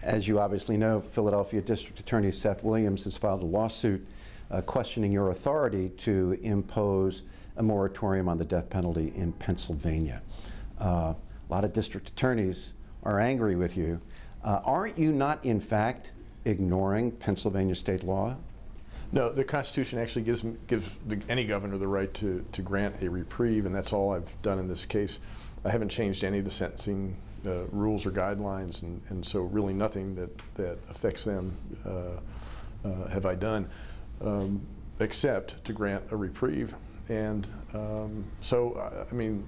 As you obviously know, Philadelphia District Attorney Seth Williams has filed a lawsuit questioning your authority to impose a moratorium on the death penalty in Pennsylvania. A lot of district attorneys are angry with you. Aren't you not, in fact, ignoring Pennsylvania state law? No, the Constitution actually gives any governor the right to grant a reprieve, and that's all I've done in this case. I haven't changed any of the sentencing rules or guidelines, and so really nothing that affects them have I done, except to grant a reprieve. And so, I mean,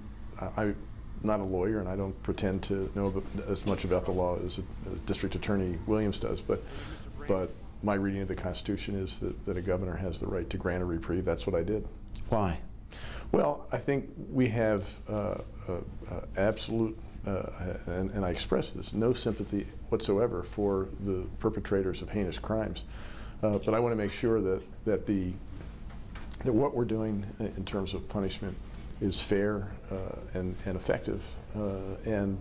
I'm not a lawyer, and I don't pretend to know as much about the law as District Attorney Williams does, but my reading of the Constitution is that a governor has the right to grant a reprieve. That's what I did. Why? Well, I think we have absolute, and I express this, no sympathy whatsoever for the perpetrators of heinous crimes. But I want to make sure that what we're doing in terms of punishment is fair and effective. And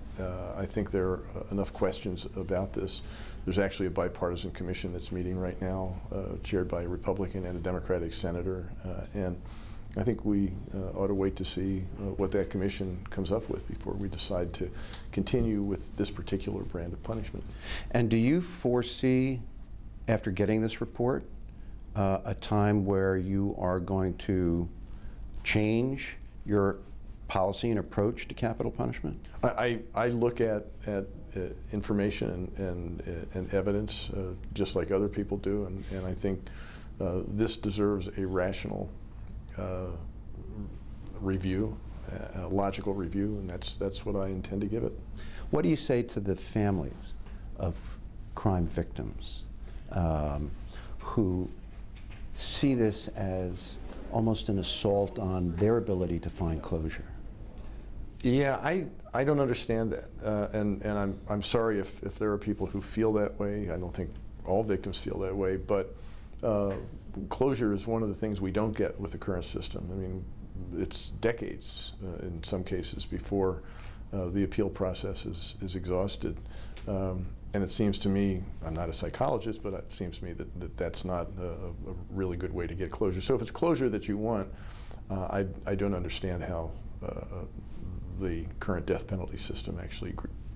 I think there are enough questions about this. There's actually a bipartisan commission that's meeting right now, chaired by a Republican and a Democratic senator. And I think we ought to wait to see what that commission comes up with before we decide to continue with this particular brand of punishment. And do you foresee, after getting this report, a time where you are going to change your policy and approach to capital punishment? I look at information and evidence just like other people do, and I think this deserves a rational review, a logical review, and that's what I intend to give it. What do you say to the families of crime victims who see this as almost an assault on their ability to find closure? Yeah, I don't understand that, and I'm sorry if there are people who feel that way. I don't think all victims feel that way, but closure is one of the things we don't get with the current system. I mean, it's decades in some cases before the appeal process is exhausted. And it seems to me, I'm not a psychologist, but it seems to me that's not a really good way to get closure. So if it's closure that you want, I don't understand how the current death penalty system actually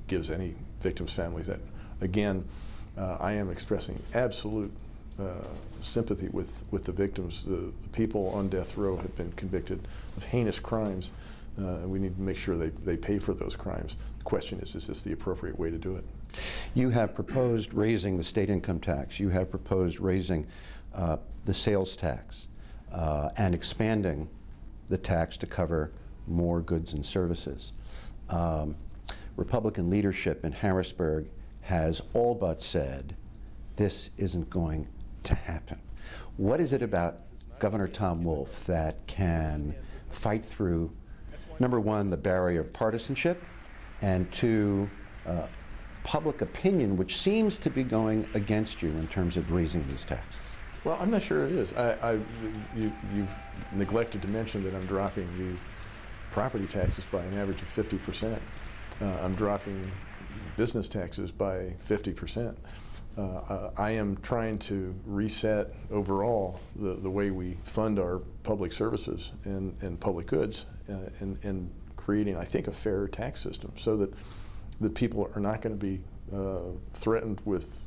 gives any victims' families that. Again, I am expressing absolute sympathy with the victims. The people on death row have been convicted of heinous crimes, and we need to make sure they pay for those crimes. The question is this the appropriate way to do it? You have proposed raising the state income tax. You have proposed raising the sales tax and expanding the tax to cover more goods and services. Republican leadership in Harrisburg has all but said this isn't going to happen. What is it about Governor Tom Wolf that can fight through, number one, the barrier of partisanship, and two, public opinion, which seems to be going against you in terms of raising these taxes? Well, I'm not sure it is. You've neglected to mention that I'm dropping the property taxes by an average of 50%. I'm dropping business taxes by 50%. I am trying to reset overall the way we fund our public services and public goods, and creating, I think, a fairer tax system so that people are not going to be threatened with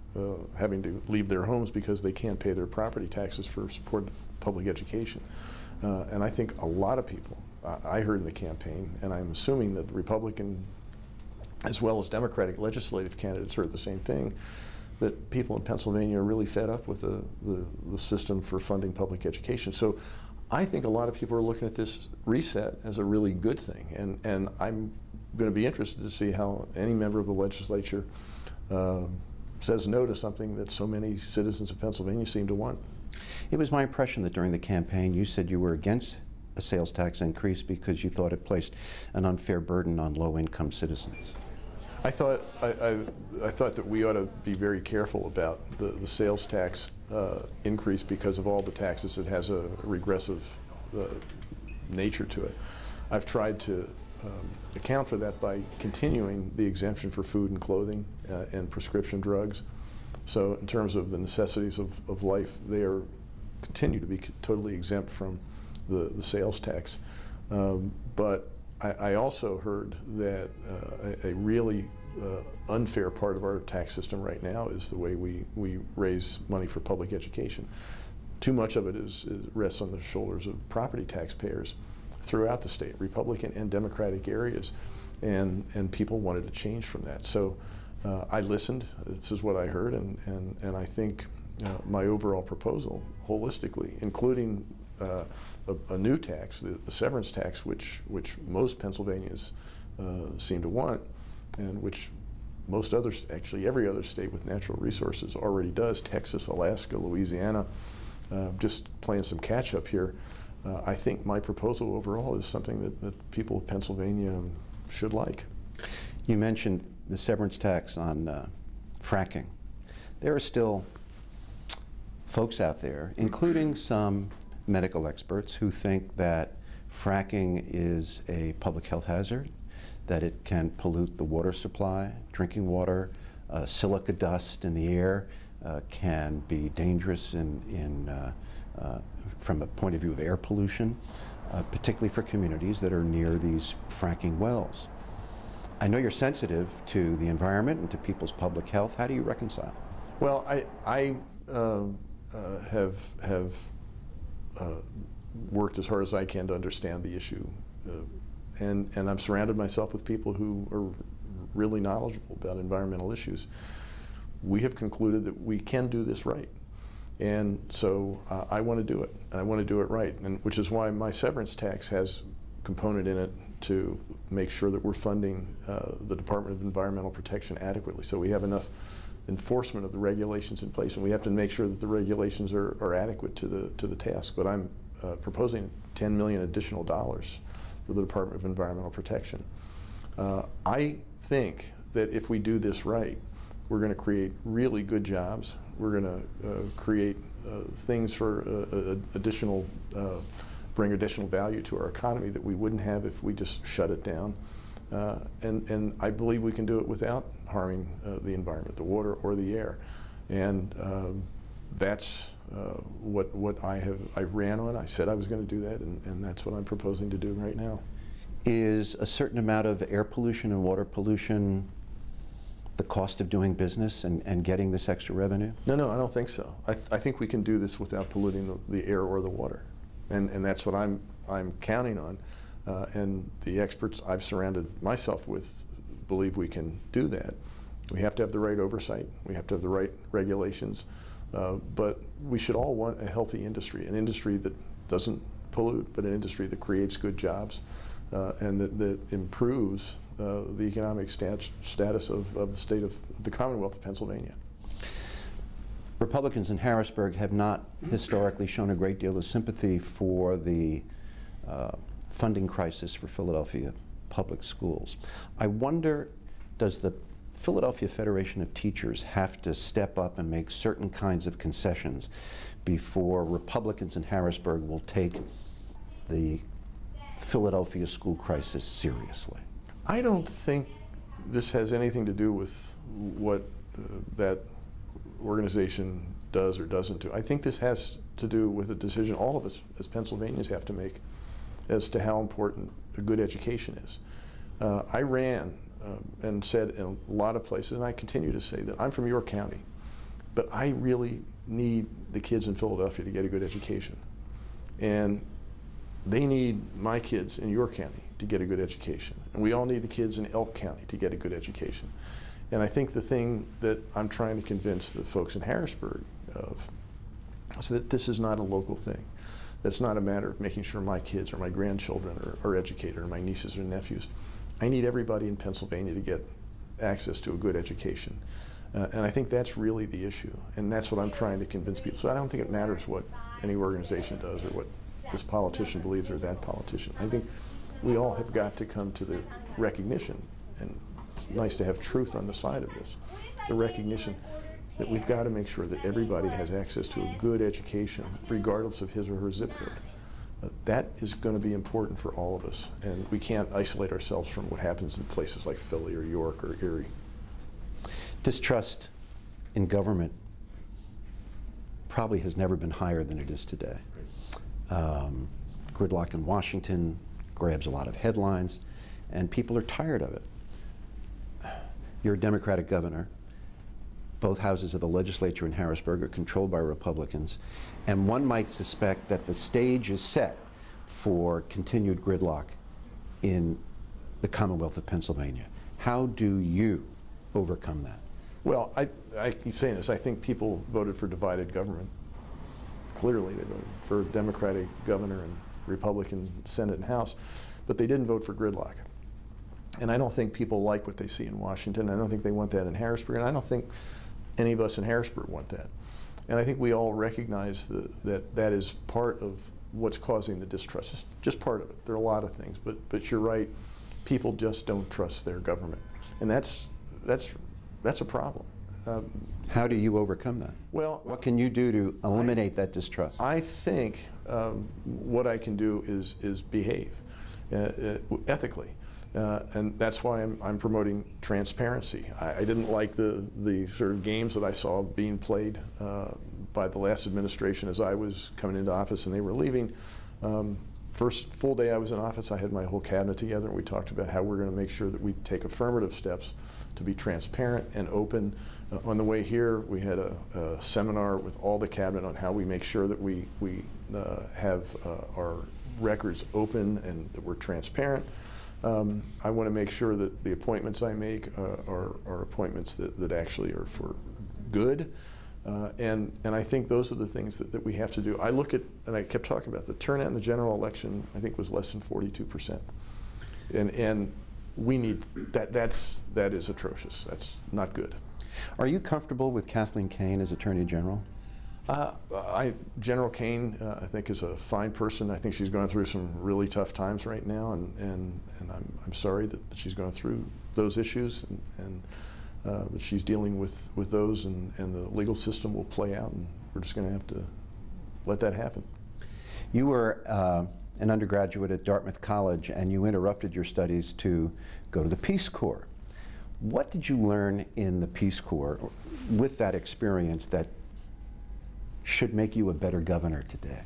having to leave their homes because they can't pay their property taxes for support of public education. And I think a lot of people, I heard in the campaign, and I'm assuming that the Republican as well as Democratic legislative candidates heard the same thing, that people in Pennsylvania are really fed up with the system for funding public education. So I think a lot of people are looking at this reset as a really good thing, and I'm going to be interested to see how any member of the legislature says no to something that so many citizens of Pennsylvania seem to want. It was my impression that during the campaign you said you were against a sales tax increase because you thought it placed an unfair burden on low-income citizens. I thought that we ought to be very careful about the sales tax increase because of all the taxes. It has a regressive nature to it. I've tried to account for that by continuing the exemption for food and clothing and prescription drugs. So in terms of the necessities of life, they are continue to be totally exempt from the sales tax. But I also heard that a really unfair part of our tax system right now is the way we raise money for public education. Too much of it rests on the shoulders of property taxpayers throughout the state, Republican and Democratic areas, and people wanted to change from that. So I listened. This is what I heard, and I think my overall proposal, holistically, including a new tax, the severance tax, which most Pennsylvanians seem to want, and which most others, actually every other state with natural resources already does, Texas, Alaska, Louisiana, just playing some catch up here. I think my proposal overall is something that people of Pennsylvania should like. You mentioned the severance tax on fracking. There are still folks out there, including some medical experts, who think that fracking is a public health hazard, that it can pollute the water supply, drinking water, silica dust in the air can be dangerous from a point of view of air pollution, particularly for communities that are near these fracking wells. I know you're sensitive to the environment and to people's public health. How do you reconcile? Well, I have worked as hard as I can to understand the issue, and I've surrounded myself with people who are really knowledgeable about environmental issues. We have concluded that we can do this right, and so I want to do it, and I want to do it right, and which is why my severance tax has a component in it to make sure that we're funding the Department of Environmental Protection adequately, so we have enough enforcement of the regulations in place, and we have to make sure that the regulations are adequate to the task. But I'm proposing $10 million additional dollars for the Department of Environmental Protection. I think that if we do this right, we're going to create really good jobs. We're going to create things for bring additional value to our economy that we wouldn't have if we just shut it down. And I believe we can do it without harming the environment, the water or the air. And that's what I ran on. I said I was going to do that, and that's what I'm proposing to do right now. Is a certain amount of air pollution and water pollution the cost of doing business and getting this extra revenue? No, I don't think so. I think we can do this without polluting the air or the water, and that's what I'm counting on. And the experts I've surrounded myself with believe we can do that. We have to have the right oversight. We have to have the right regulations. But we should all want a healthy industry, an industry that doesn't pollute, but an industry that creates good jobs and that improves the economic status of the state of the Commonwealth of Pennsylvania. Republicans in Harrisburg have not historically shown a great deal of sympathy for the funding crisis for Philadelphia public schools. I wonder, does the Philadelphia Federation of Teachers have to step up and make certain kinds of concessions before Republicans in Harrisburg will take the Philadelphia school crisis seriously? I don't think this has anything to do with what that organization does or doesn't do. I think this has to do with a decision all of us as Pennsylvanians have to make as to how important a good education is. I ran and said in a lot of places, and I continue to say that I'm from York County, but I really need the kids in Philadelphia to get a good education. And they need my kids in York County to get a good education. And we all need the kids in Elk County to get a good education. And I think the thing that I'm trying to convince the folks in Harrisburg of is that this is not a local thing. That's not a matter of making sure my kids or my grandchildren are educated or my nieces or nephews. I need everybody in Pennsylvania to get access to a good education. And I think that's really the issue. And that's what I'm trying to convince people. So I don't think it matters what any organization does or what this politician believes or that politician. I think we all have got to come to the recognition, and it's nice to have truth on the side of this, the recognition that we've got to make sure that everybody has access to a good education regardless of his or her zip code. That is going to be important for all of us, and we can't isolate ourselves from what happens in places like Philly or York or Erie. Distrust in government probably has never been higher than it is today. Gridlock in Washington grabs a lot of headlines, and people are tired of it. You're a Democratic governor. Both houses of the legislature in Harrisburg are controlled by Republicans, and one might suspect that the stage is set for continued gridlock in the Commonwealth of Pennsylvania. How do you overcome that? Well, I keep saying this. I think people voted for divided government. Clearly, they voted for Democratic governor and Republican Senate and House, but they didn't vote for gridlock. And I don't think people like what they see in Washington. I don't think they want that in Harrisburg, and I don't think any of us in Harrisburg want that. And I think we all recognize that that is part of what's causing the distrust. It's just part of it. There are a lot of things, but you're right. People just don't trust their government, and that's a problem. How do you overcome that? Well, what can you do to eliminate that distrust? I think what I can do is behave ethically. And that's why I'm promoting transparency. I didn't like the sort of games that I saw being played by the last administration as I was coming into office and they were leaving. First full day I was in office, I had my whole cabinet together and we talked about how we're going to make sure that we take affirmative steps to be transparent and open. On the way here, we had a seminar with all the cabinet on how we make sure that we have our records open and that we're transparent. I want to make sure that the appointments I make are appointments that actually are for good. And I think those are the things that we have to do. I look at, and I kept talking about the turnout in the general election, I think was less than 42%. And we need, that is atrocious. That's not good. Are you comfortable with Kathleen Kane as Attorney General? General Kane, I think, is a fine person. I think she's going through some really tough times right now, and I'm sorry that she's going through those issues, but she's dealing with those, and the legal system will play out, and we're just going to have to let that happen. You were an undergraduate at Dartmouth College, and you interrupted your studies to go to the Peace Corps. What did you learn in the Peace Corps with that experience that should make you a better governor today?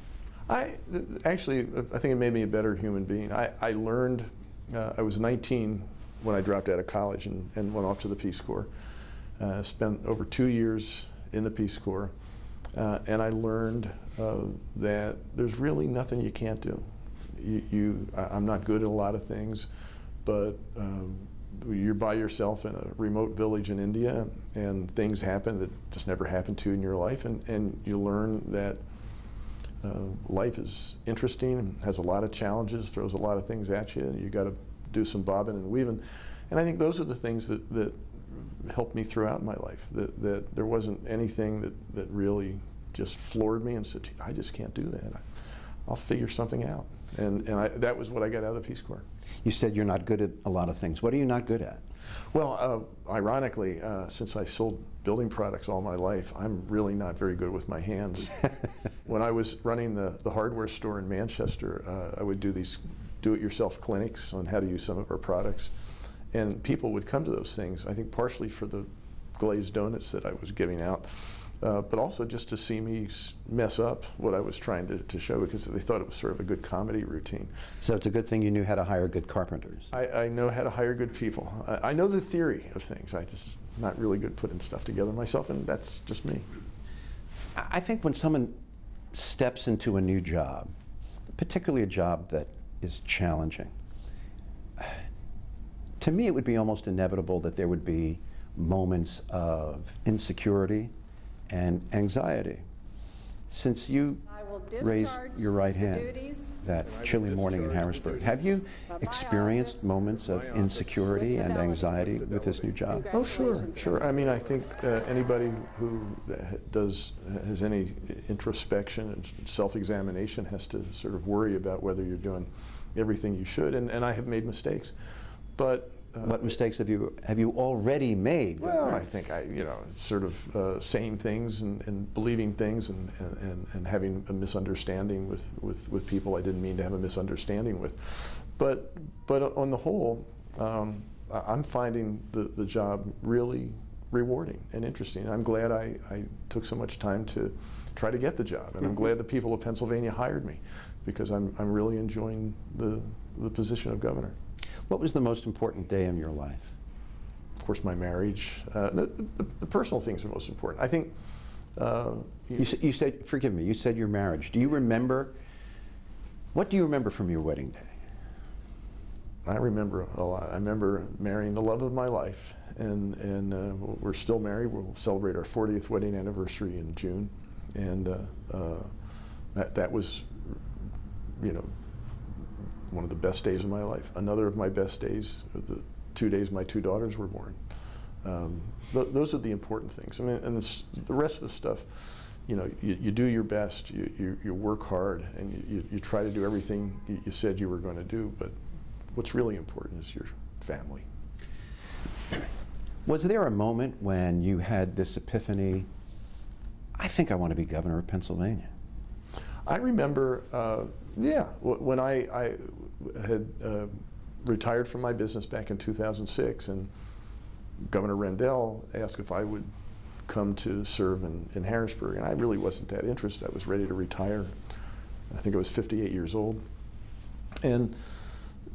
I think it made me a better human being. I learned, I was 19 when I dropped out of college and went off to the Peace Corps. Spent over 2 years in the Peace Corps, and I learned that there's really nothing you can't do. I'm not good at a lot of things, but you're by yourself in a remote village in India and things happen that just never happened to you in your life, and you learn that life is interesting, has a lot of challenges, throws a lot of things at you, and you got to do some bobbing and weaving. And I think those are the things that helped me throughout my life, that there wasn't anything that really just floored me and said, I just can't do that. I'll figure something out. And that was what I got out of the Peace Corps. You said you're not good at a lot of things. What are you not good at? Well, ironically, since I sold building products all my life, I'm really not very good with my hands. When I was running the hardware store in Manchester, I would do these do-it-yourself clinics on how to use some of our products. And people would come to those things, I think partially for the glazed donuts that I was giving out, but also just to see me mess up what I was trying to show, because they thought it was sort of a good comedy routine. So it's a good thing you knew how to hire good carpenters. I know how to hire good people. I know the theory of things. I just not really good putting stuff together myself, and that's just me. I think when someone steps into a new job, particularly a job that is challenging, to me it would be almost inevitable that there would be moments of insecurity and anxiety. Since you raised your right hand that chilly morning in Harrisburg, have you experienced moments of insecurity and anxiety with this new job? Oh, sure. I mean, I think anybody who has any introspection and self-examination has to sort of worry about whether you're doing everything you should, and I have made mistakes. But What mistakes have you already made? Well, I think sort of saying things and believing things and having a misunderstanding with people I didn't mean to have a misunderstanding with. But on the whole, I'm finding the job really rewarding and interesting. I'm glad I took so much time to try to get the job, and I'm glad the people of Pennsylvania hired me, because I'm really enjoying the position of governor. What was the most important day in your life? Of course, my marriage. The personal things are most important. I think. You said, forgive me, you said your marriage. Do you remember, what do you remember from your wedding day? I remember a lot. I remember marrying the love of my life, and we're still married. We'll celebrate our 40th wedding anniversary in June, and that was, one of the best days of my life. Another of my best days, the 2 days my 2 daughters were born. Those are the important things. I mean, and the rest of the stuff, you do your best, you work hard, and you try to do everything you said you were going to do, but what's really important is your family. Was there a moment when you had this epiphany, I think I want to be governor of Pennsylvania? I remember, when I had retired from my business back in 2006, and Governor Rendell asked if I would come to serve in Harrisburg, and I really wasn't that interested. I was ready to retire. I think I was 58 years old. And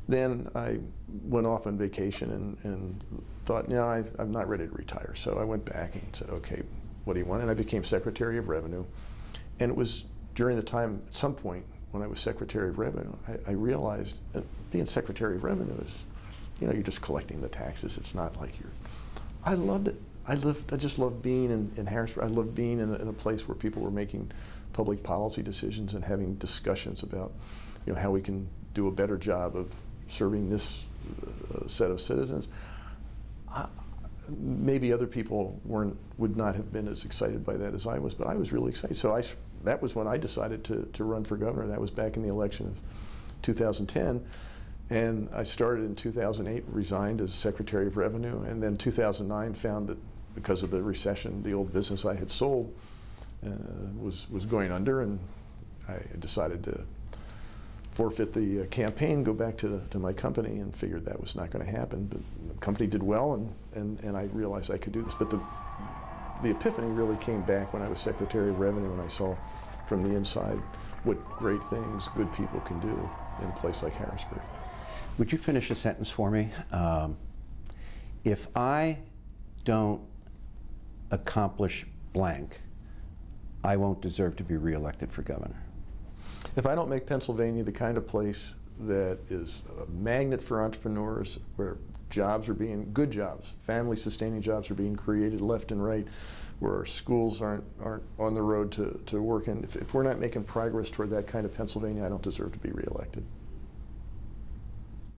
then I went off on vacation and thought, I'm not ready to retire. So I went back and said, okay, what do you want? And I became Secretary of Revenue. And it was during the time, at some point, when I was Secretary of Revenue, I realized that being Secretary of Revenue is, you're just collecting the taxes. It's not like I loved it. I just loved being in Harrisburg. I loved being in a place where people were making public policy decisions and having discussions about, how we can do a better job of serving this set of citizens. Maybe other people would not have been as excited by that as I was, but I was really excited. So that was when I decided to run for governor. That was back in the election of 2010. And I started in 2008, resigned as Secretary of Revenue, and then 2009 found that because of the recession, the old business I had sold was going under, and I decided to forfeit the campaign, go back to my company, and figured that was not going to happen. But the company did well, and I realized I could do this. But the epiphany really came back when I was Secretary of Revenue, and I saw from the inside what great things good people can do in a place like Harrisburg. Would you finish a sentence for me? If I don't accomplish blank, I won't deserve to be reelected for governor. If I don't make Pennsylvania the kind of place that is a magnet for entrepreneurs, where jobs are good jobs, family-sustaining jobs are being created left and right, where our schools aren't on the road to work in, if we're not making progress toward that kind of Pennsylvania, I don't deserve to be reelected.